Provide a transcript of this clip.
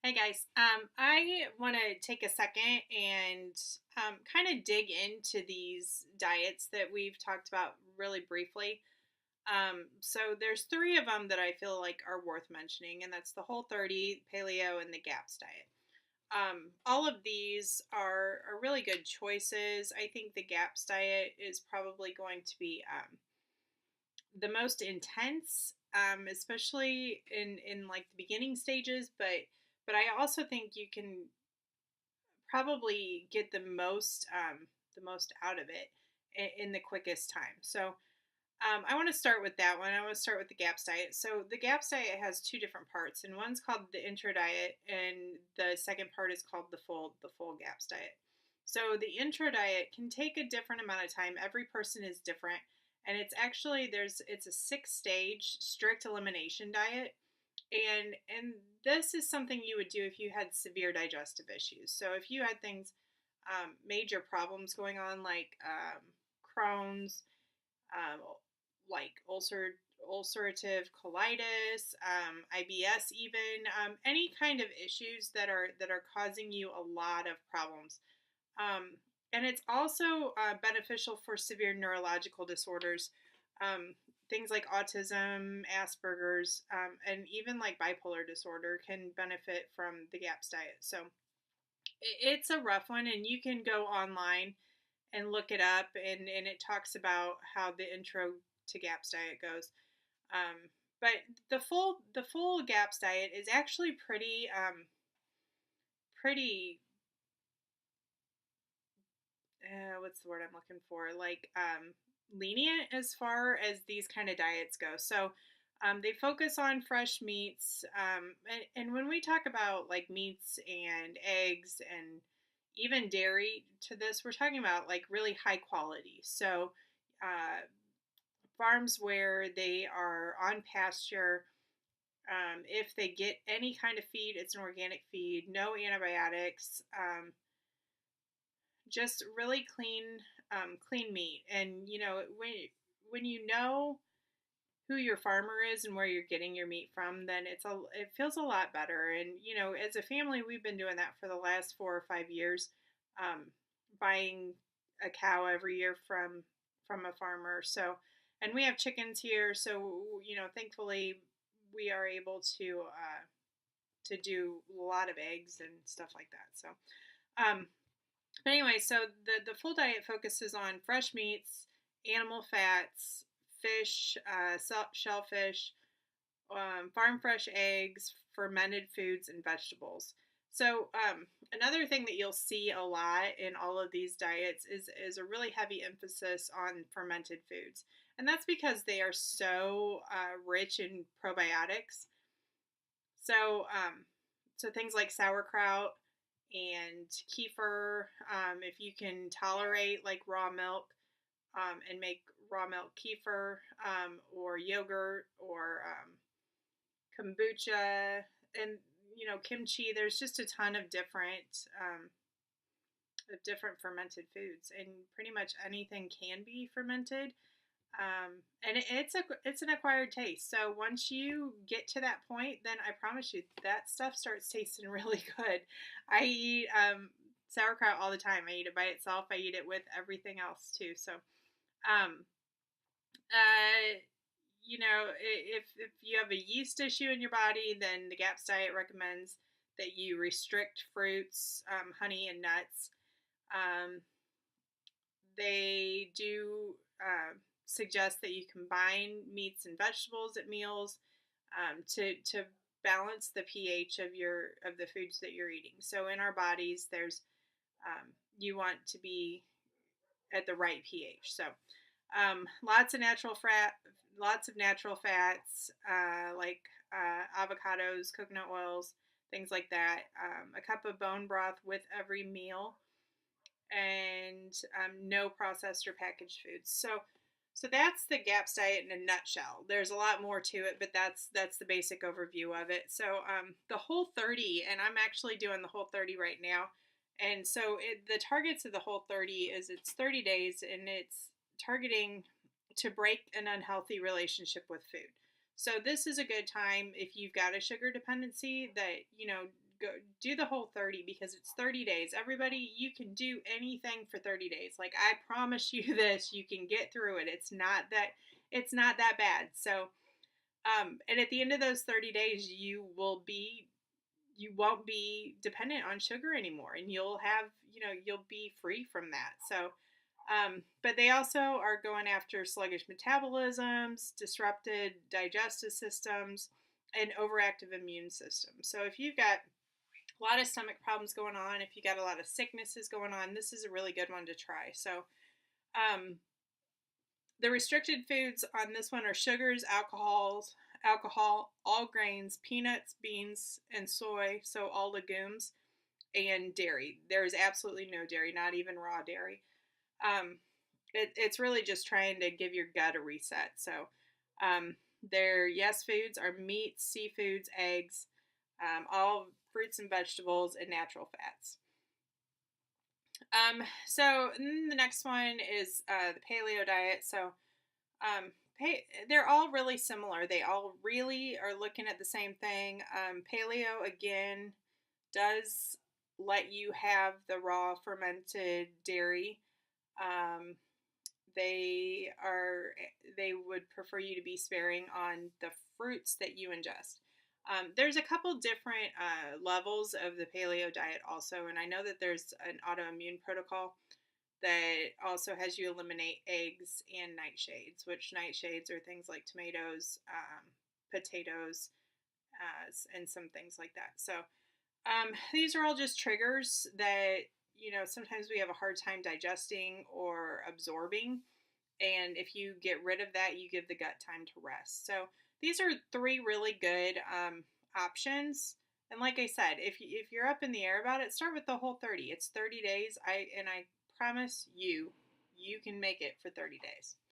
Hey guys, I want to take a second and kind of dig into these diets that we've talked about really briefly. So there's three of them that I feel like are worth mentioning, and that's the Whole 30, Paleo, and the GAPS diet. All of these are really good choices. I think the GAPS diet is probably going to be the most intense, especially in like the beginning stages, but I also think you can probably get the most out of it in the quickest time. So I want to start with that one. I want to start with the GAPS diet. So the GAPS diet has two different parts, and one's called the intro diet, and the second part is called the full GAPS diet. So the intro diet can take a different amount of time. Every person is different, and it's a 6 stage strict elimination diet, and this is something you would do if you had severe digestive issues. So if you had things, major problems going on like Crohn's, um, like ulcerative colitis, IBS, even any kind of issues that are causing you a lot of problems. Um, and it's also beneficial for severe neurological disorders, um, things like autism, Asperger's, and even like bipolar disorder can benefit from the GAPS diet. So it's a rough one, and you can go online and look it up, and it talks about how the intro to GAPS diet goes. But the full GAPS diet is actually pretty what's the word I'm looking for? Like lenient as far as these kind of diets go. So they focus on fresh meats, and when we talk about like meats and eggs and even dairy to this, we're talking about like really high quality. So uh, farms where they are on pasture. If they get any kind of feed, it's an organic feed, no antibiotics, just really clean meat. And when you know who your farmer is and where you're getting your meat from, then it feels a lot better. And as a family, we've been doing that for the last 4 or 5 years, um, buying a cow every year from a farmer. So, and we have chickens here, so thankfully we are able to do a lot of eggs and stuff like that. So, um, but anyway, so the full diet focuses on fresh meats, animal fats, fish, shellfish, farm fresh eggs, fermented foods, and vegetables. So another thing that you'll see a lot in all of these diets is a really heavy emphasis on fermented foods, and that's because they are so rich in probiotics. So so things like sauerkraut and kefir, if you can tolerate like raw milk, and make raw milk kefir, or yogurt, or kombucha, and kimchi. There's just a ton of different fermented foods, and pretty much anything can be fermented. And it's an acquired taste. So once you get to that point, then I promise you that stuff starts tasting really good. I eat sauerkraut all the time. I eat it by itself. I eat it with everything else too. So um, uh, if you have a yeast issue in your body, then the GAPS diet recommends that you restrict fruits, honey, and nuts. Um, they do suggest that you combine meats and vegetables at meals, to balance the pH of the foods that you're eating. So in our bodies, there's you want to be at the right pH. So lots of natural fats, like avocados, coconut oils, things like that. A cup of bone broth with every meal, and no processed or packaged foods. So that's the GAPS diet in a nutshell. There's a lot more to it, but that's the basic overview of it. So the Whole 30, and I'm actually doing the Whole 30 right now. And so the targets of the Whole 30 is it's 30 days, and it's targeting to break an unhealthy relationship with food. So this is a good time if you've got a sugar dependency that go do the whole 30 because it's 30 days. Everybody, you can do anything for 30 days. Like I promise you this, you can get through it. It's not that bad. So, and at the end of those 30 days, you won't be dependent on sugar anymore and you'll be free from that. So, but they also are going after sluggish metabolisms, disrupted digestive systems, and overactive immune systems. So if you've got a lot of stomach problems going on, if you got a lot of sicknesses going on, this is a really good one to try. So, um, the restricted foods on this one are sugars, alcohol, all grains, peanuts, beans, and soy, so all legumes, and dairy. There is absolutely no dairy, not even raw dairy. Um, it's really just trying to give your gut a reset. So, um, their yes foods are meats, seafoods, eggs, all fruits and vegetables, and natural fats. So the next one is the paleo diet. So, um, they're all really similar. They all really are looking at the same thing. Paleo again does let you have the raw fermented dairy. Um, they are they would prefer you to be sparing on the fruits that you ingest. There's a couple different levels of the paleo diet also, and I know that there's an autoimmune protocol that also has you eliminate eggs and nightshades, which nightshades are things like tomatoes, potatoes, and some things like that. So, these are all just triggers that, sometimes we have a hard time digesting or absorbing. And if you get rid of that, you give the gut time to rest. So these are three really good options. And like I said, if you're up in the air about it, start with the whole 30. It's 30 days. I promise you, you can make it for 30 days.